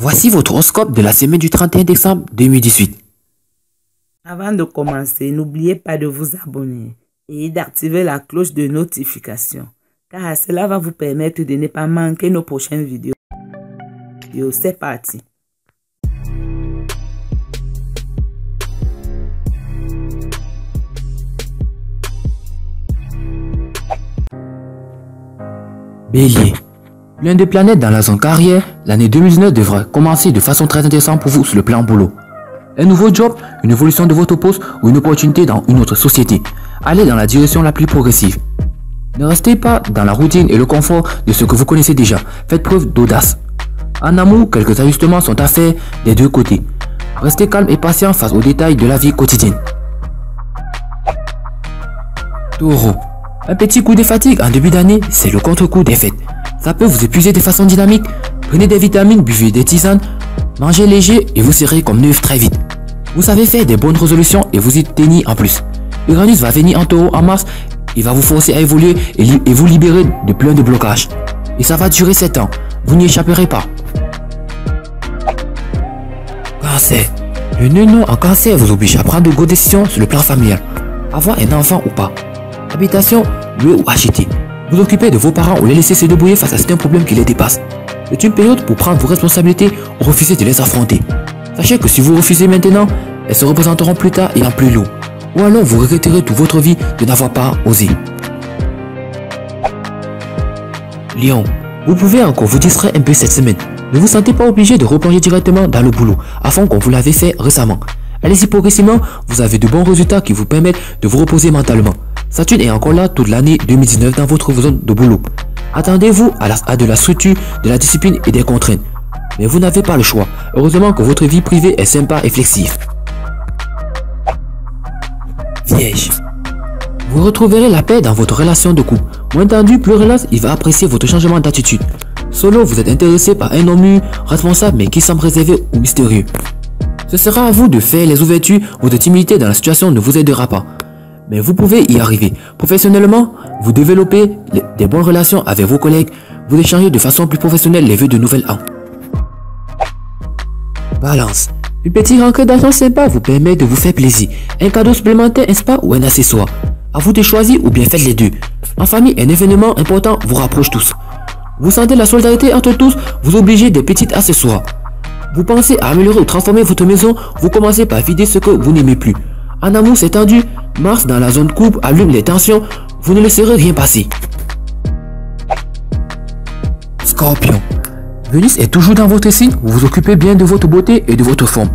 Voici votre horoscope de la semaine du 31 décembre 2018. Avant de commencer, n'oubliez pas de vous abonner et d'activer la cloche de notification, car cela va vous permettre de ne pas manquer nos prochaines vidéos. C'est parti. Bélier. L'une des planètes dans la zone carrière, l'année 2019 devra commencer de façon très intéressante pour vous sur le plan boulot. Un nouveau job, une évolution de votre poste ou une opportunité dans une autre société. Allez dans la direction la plus progressive. Ne restez pas dans la routine et le confort de ce que vous connaissez déjà. Faites preuve d'audace. En amour, quelques ajustements sont à faire des deux côtés. Restez calme et patient face aux détails de la vie quotidienne. Taureau. Un petit coup de fatigue en début d'année, c'est le contre-coup des fêtes. Ça peut vous épuiser de façon dynamique. Prenez des vitamines, buvez des tisanes, mangez léger et vous serez comme neuf très vite. Vous savez faire des bonnes résolutions et vous y tenez en plus. Uranus va venir en taureau en mars. Il va vous forcer à évoluer et vous libérer de plein de blocages. Et ça va durer 7 ans. Vous n'y échapperez pas. Cancer. Le nœud en cancer vous oblige à prendre de grosses décisions sur le plan familial. Avoir un enfant ou pas. Habitation, louer ou acheter. Vous occupez de vos parents ou les laisser se débrouiller face à certains problèmes qui les dépassent. C'est une période pour prendre vos responsabilités ou refuser de les affronter. Sachez que si vous refusez maintenant, elles se représenteront plus tard et en plus lourd. Ou alors vous regretterez toute votre vie de n'avoir pas osé. Lion. Vous pouvez encore vous distraire un peu cette semaine. Ne vous sentez pas obligé de replonger directement dans le boulot, à fond comme vous l'avez fait récemment. Allez-y progressivement, vous avez de bons résultats qui vous permettent de vous reposer mentalement. Saturne est encore là toute l'année 2019 dans votre zone de boulot. Attendez-vous à de la structure, de la discipline et des contraintes. Mais vous n'avez pas le choix. Heureusement que votre vie privée est sympa et flexible. Vierge. Vous retrouverez la paix dans votre relation de couple. Moins tendu, plus relax, il va apprécier votre changement d'attitude. Solo, vous êtes intéressé par un homme mûr, responsable mais qui semble réservé ou mystérieux. Ce sera à vous de faire les ouvertures, votre timidité dans la situation ne vous aidera pas. Mais vous pouvez y arriver. Professionnellement, vous développez des bonnes relations avec vos collègues, vous échangez de façon plus professionnelle les vœux de nouvel an. Balance. Une petite rentrée d'argent sympa vous permet de vous faire plaisir. Un cadeau supplémentaire, un spa ou un accessoire. À vous de choisir ou bien faites les deux. En famille, un événement important vous rapproche tous. Vous sentez la solidarité entre tous, vous obligez des petits accessoires. Vous pensez à améliorer ou transformer votre maison, vous commencez par vider ce que vous n'aimez plus. En amour, c'est tendu. Mars dans la zone couple allume les tensions. Vous ne laisserez rien passer. Scorpion. Vénus est toujours dans votre signe. Vous vous occupez bien de votre beauté et de votre forme.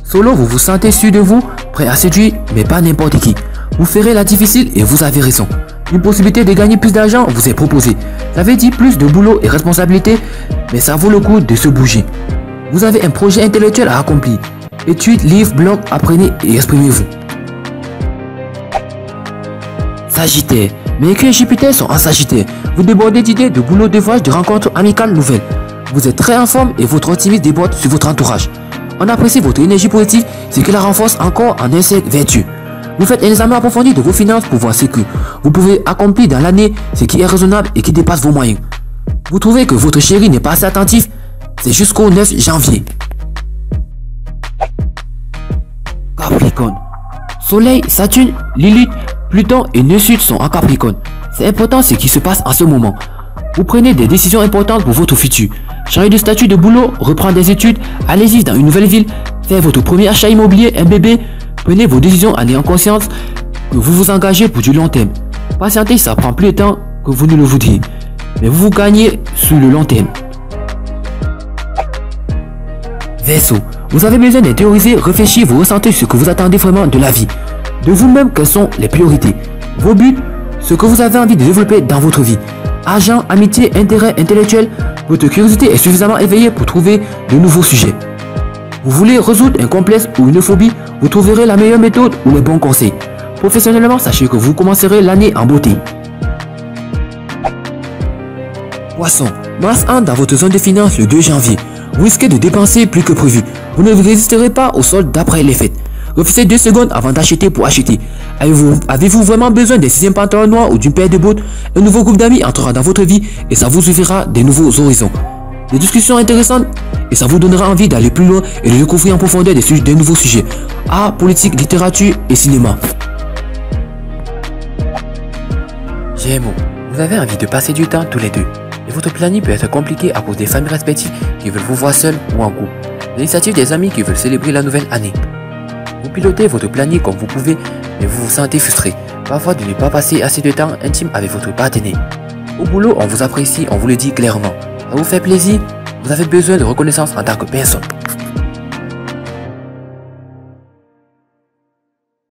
Solo, vous vous sentez sûr de vous, prêt à séduire, mais pas n'importe qui. Vous ferez la difficile et vous avez raison. Une possibilité de gagner plus d'argent vous est proposée. Ça veut dire plus de boulot et responsabilité, mais ça vaut le coup de se bouger. Vous avez un projet intellectuel à accomplir. Études, livres, blogs, apprenez et exprimez-vous. Sagittaire. Mercure et Jupiter sont en Sagittaire. Vous débordez d'idées, de boulot, de voyages, de rencontres amicales nouvelles. Vous êtes très en forme et votre optimisme déborde sur votre entourage. On apprécie votre énergie positive, ce qui la renforce encore en un cercle vertueux. Vous faites un examen approfondi de vos finances pour voir ce que vous pouvez accomplir dans l'année, ce qui est raisonnable et qui dépasse vos moyens. Vous trouvez que votre chéri n'est pas assez attentif? C'est jusqu'au 9 janvier. Capricorne. Soleil, Saturne, Lilith, Pluton et Nœud Sud sont en Capricorne. C'est important ce qui se passe en ce moment. Vous prenez des décisions importantes pour votre futur. Changer de statut de boulot, reprendre des études, allez-y dans une nouvelle ville, faire votre premier achat immobilier, un bébé. Prenez vos décisions en ayant conscience que vous vous engagez pour du long terme. Patienter, ça prend plus de temps que vous ne le voudriez. Mais vous gagnez sur le long terme. Verseau. Vous avez besoin de théoriser, réfléchir, vous ressentez ce que vous attendez vraiment de la vie. De vous-même, quelles sont les priorités. Vos buts, ce que vous avez envie de développer dans votre vie. Argent, amitié, intérêt intellectuel. Votre curiosité est suffisamment éveillée pour trouver de nouveaux sujets. Vous voulez résoudre un complexe ou une phobie, vous trouverez la meilleure méthode ou les bons conseils. Professionnellement, sachez que vous commencerez l'année en beauté. Poisson. Mars entre dans votre zone de finance le 2 janvier. Vous risquez de dépenser plus que prévu. Vous ne résisterez pas au solde d'après les fêtes. Refusez 2 secondes avant d'acheter pour acheter. Avez-vous vraiment besoin d'un 6e pantalon noir ou d'une paire de bottes? Un nouveau groupe d'amis entrera dans votre vie et ça vous ouvrira des nouveaux horizons. des discussions intéressantes et ça vous donnera envie d'aller plus loin et de découvrir en profondeur des nouveaux sujets. Art, politique, littérature et cinéma. GMO, vous avez envie de passer du temps tous les deux. Et votre planning peut être compliqué à cause des familles respectives qui veulent vous voir seul ou en couple. L'initiative des amis qui veulent célébrer la nouvelle année. Vous pilotez votre planning comme vous pouvez, mais vous vous sentez frustré, parfois de ne pas passer assez de temps intime avec votre partenaire. Au boulot, on vous apprécie, on vous le dit clairement. Ça vous fait plaisir? Vous avez besoin de reconnaissance en tant que personne.